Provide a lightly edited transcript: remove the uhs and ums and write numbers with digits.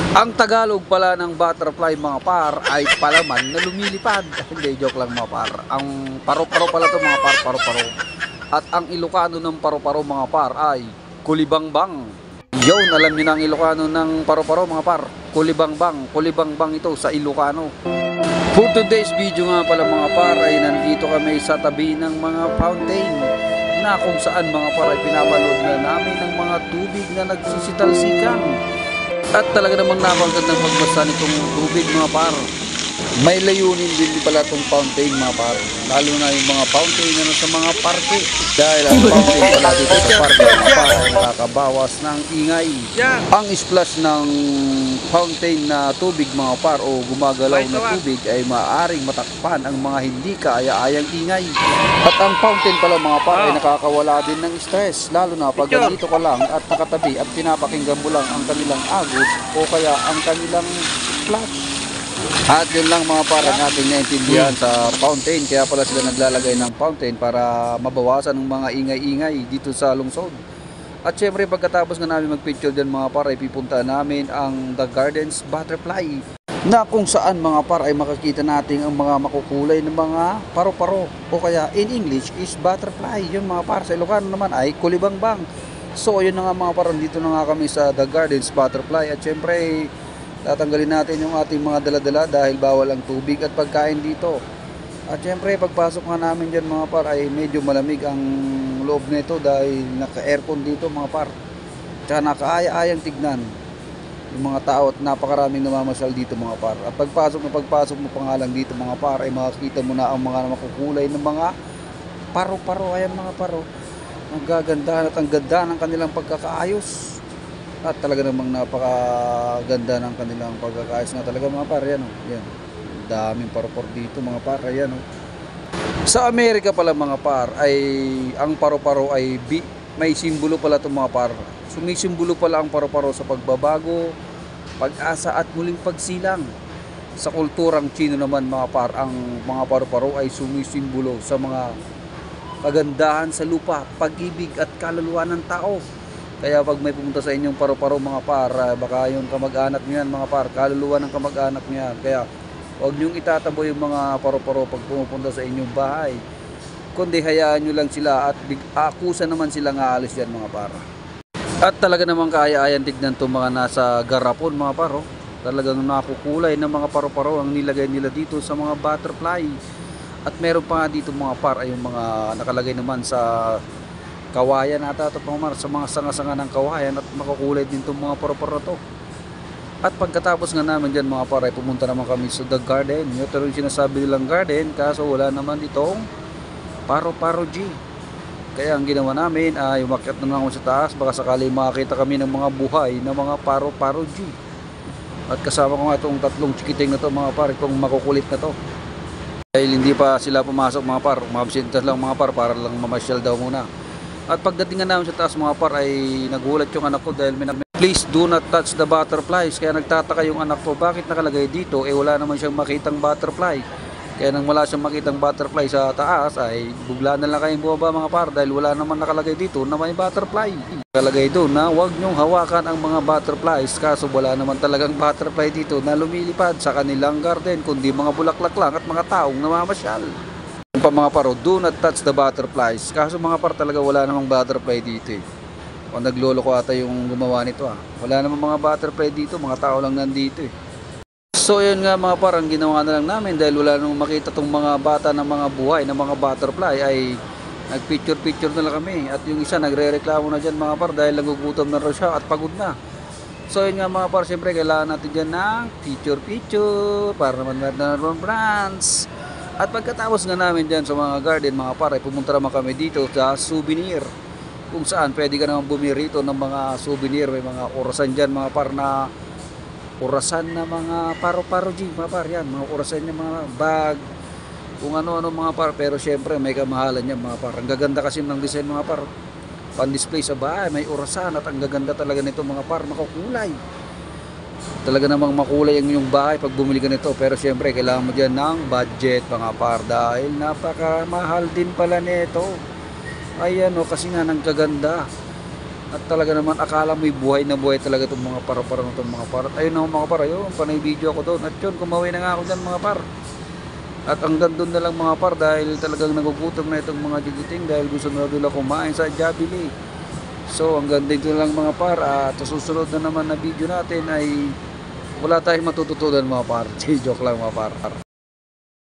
Ang Tagalog pala ng butterfly mga par ay palaman na lumilipad. Hindi, joke lang mga par. Ang paro-paro pala to mga par, paro-paro. At ang Ilocano ng paro-paro mga par ay kulibangbang. Yun, alam niyo na ang Ilocano ng paro-paro mga par. Kulibangbang. Kulibangbang ito sa Ilocano. For today's video nga pala mga par ay nandito kami sa tabi ng mga fountain na kung saan mga par ay pinapanood na namin ng mga tubig na nagsisitalsikan. At talaga namang napakagandang magbasa nitong tubig mga par. May layunin din pala itong fountain mga par. Lalo na yung mga fountain na sa mga parke. Dahil ang fountain pala dito sa parke mga par ay nakakabawas ng ingay. Ang splash ng fountain na tubig mga par o gumagalaw na tubig ay maaaring matakpan ang mga hindi kaaya-ayang ingay. At ang fountain pala mga par ay nakakawala din ng stress. Lalo na pag dito ka lang at nakatabi at pinapakinggan mo lang ang kanilang agos o kaya ang kanilang splash. At yun lang mga par ang ating naintindihan sa fountain. Kaya pala sila naglalagay ng fountain para mabawasan ng mga ingay-ingay dito sa lungsod. At syempre pagkatapos nga namin magpicture dyan mga par ay pipunta namin ang The Gardens Butterfly, na kung saan mga par ay makikita natin ang mga makukulay ng mga paro-paro o kaya in English is butterfly. Yun mga par, sa Ilocano naman ay kulibangbang. So yun na nga mga par, dito na nga kami sa The Gardens Butterfly. At syempre tatanggalin natin yung ating mga dala-dala dahil bawal ang tubig at pagkain dito. At syempre pagpasok nga namin dyan mga par ay medyo malamig ang loob nito dahil naka-aircon dito mga par. Tsaka nakaaya-ayang tignan yung mga tao at napakaraming namamasyal dito mga par. At pagpasok mo pa nga lang dito mga par ay makikita mo na ang mga makukulay ng mga paro-paro. Ayan mga paro, ang gagandahan at ang ganda ng kanilang pagkakaayos. At talaga namang napakaganda ng kanilang pagkakaayos nga talaga mga par. Yan, yan. Daming paro-paro dito mga par. Yan, sa Amerika pala mga par ay ang paro-paro ay may simbolo pala itong mga par. Sumisimbolo pala ang paro-paro sa pagbabago, pag-asa at muling pagsilang. Sa kulturang Chino naman mga par, ang mga paro-paro ay sumisimbolo sa mga kagandahan sa lupa, pag-ibig at kaluluwa ng tao. Kaya pag may pumunta sa inyong paro-paro mga par, baka yung kamag-anak niyan mga par, kaluluwa ng kamag-anak niyan. Kaya huwag niyong itatabo yung mga paro-paro pag pumupunta sa inyong bahay. Kundi hayaan nyo lang sila at akusa naman silang aalis yan mga par. At talaga namang kaaya-ayan tignan itong mga nasa garapon mga paro. Talagang nakukulay ng mga paro-paro ang nilagay nila dito sa mga butterfly. At meron pa nga dito mga par ay yung mga nakalagay naman sa kawayan ata ito mga sa mga sanga-sanga ng kawayan at makukulay din itong mga paro-paro to. At pagkatapos nga namin dyan mga par ay pumunta naman kami sa The Garden. Ito rin sinasabi nilang garden kaso wala naman ditong paro-paro G. Kaya ang ginawa namin ay umakyat na naman sa taas, baka sakali makakita kami ng mga buhay na mga paro-paro G. At kasama ko nga itong tatlong chikiting na to mga par, itong makukulit na to. Dahil hindi pa sila pumasok mga par, mabsintas lang mga par para lang mamasyal daw muna. At pagdating nga namin sa taas mga par ay nagulat yung anak ko dahil please do not touch the butterflies. Kaya nagtataka yung anak ko bakit nakalagay dito wala naman siyang makitang butterfly. Kaya nang wala siyang makitang butterfly sa taas ay bugla na lang kayong bumaba mga par dahil wala naman nakalagay dito na may butterfly. Nakalagay doon na huwag nyong hawakan ang mga butterflies kaso wala naman talagang butterfly dito na lumilipad sa kanilang garden kundi mga bulaklak lang at mga taong namamasyal. Pa mga paro, do not touch the butterflies. Kaso mga par talaga wala namang butterfly dito O naglolo ko ata yung gumawa nito Wala namang mga butterfly dito, mga tao lang nandito So yun nga mga par, ang ginawa na lang namin dahil wala namang makita tong mga bata ng mga buhay ng mga butterfly ay nagpicture na lang kami. At yung isa nagre-reklamo na dyan mga par dahil nagugutom na raw siya at pagod na. So yun nga mga par, siyempre kailangan natin dyan ng picture para naman meron ng brands. At pagkatapos nga namin dyan sa mga garden mga par ay pumunta naman kami dito sa souvenir, kung saan pwede ka naman bumili rito ng mga souvenir. May mga orasan dyan mga par na orasan na mga paro-paro G mga par. Yan, mga orasan niya mga bag, kung ano-ano mga par. Pero syempre may kamahalan niya mga par. Ang gaganda kasi ng design mga par, pan-display sa bahay, may orasan at ang gaganda talaga nito mga par, makukulay. Talaga namang makulay ang inyong bahay pag bumili ka nito. Pero syempre kailangan mo dyan ng budget mga par dahil napakamahal din pala nito. Ayan kasi nga ng kaganda. At talaga naman akala mo'y buhay na buhay talaga itong mga para-para na itong mga par. At ayun na mga par, ayun, panay video ako doon. At yun, kumawi na nga ako dyan mga par. At hanggang doon na lang mga par dahil talagang nagugutom na itong mga gigiting dahil gusto na nila kumain sa Jollibee. So hanggang dito lang mga par. At susunod na naman na video natin ay wala tayong matututunan mga par. Joke lang mga par.